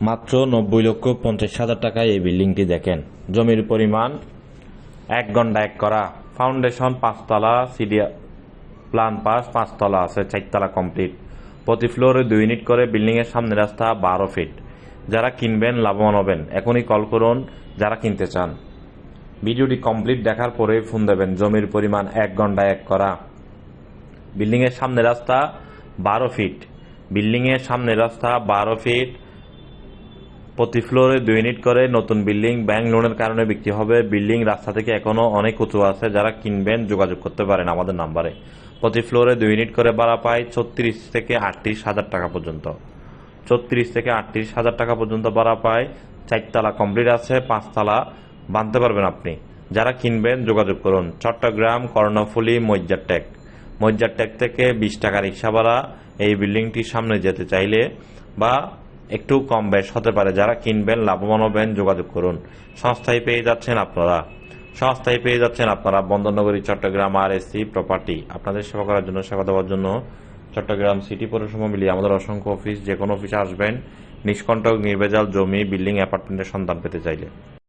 মাত্র 90,50,000 টাকায় এই বিল্ডিংটি দেখেন। জমির পরিমাণ 1 ঘন্টা 1 করা, ফাউন্ডেশন 5 তলা, সিডি প্লান পাস 5 তলা আছে, 4 তলা কমপ্লিট। প্রতি ফ্লোরে 2 ইউনিট করে, বিল্ডিং এর সামনে রাস্তা 12 ফিট। যারা কিনবেন লাভবান হবেন, এখনই কল করুন যারা কিনতে চান। ভিডিওটি কমপ্লিট দেখার পরে ফোন দেবেন। জমির পরিমাণ 1 ঘন্টা 1 করা, বিল্ডিং এর সামনে রাস্তা 12 ফিট, বিল্ডিং এর সামনে রাস্তা 12 ফিট। প্রতি ফ্লোরে 2 ইউনিট করে, নতুন বিল্ডিং, ব্যাংক লোনের কারণে বিক্রি হবে। বিল্ডিং রাস্তা থেকে এখনো অনেক উঁচু আছে। যারা কিনবেন যোগাযোগ করতে পারেন আমাদের নাম্বারে। প্রতি ফ্লোরে 2 ইউনিট করে ভাড়া পায় 34 থেকে 38,000 টাকা পর্যন্ত। 34 থেকে 38,000 টাকা পর্যন্ত ভাড়া পায়। 4 তলা কমপ্লিট আছে, 5 তলা বাঁধতে পারবেন আপনি। যারা কিনবেন যোগাযোগ করুন। চট্টগ্রাম কর্ণফুলী মজ্জার ট্যাগ থেকে 20 টাকা রিক্সা ভাড়া। এই বিল্ডিংটির সামনে যেতে চাইলে বা একটু কম বেশ হতে পারে। যারা কিনবেন লাভবান হবেন, যোগাযোগ করুন। সংস্থায় পেয়ে যাচ্ছেন আপনারা বন্দরনগরী চট্টগ্রাম RSC প্রপার্টি। আপনাদের সেবা করার জন্য, সেবা দেওয়ার জন্য চট্টগ্রাম সিটি পৌরসভা মিলিয়ে আমাদের অসংখ্য অফিস। যে কোনো অফিসে আসবেন। নিষ্কণ্টক নির্ভেজাল জমি, বিল্ডিং, অ্যাপার্টমেন্টের সন্ধান পেতে চাইলে।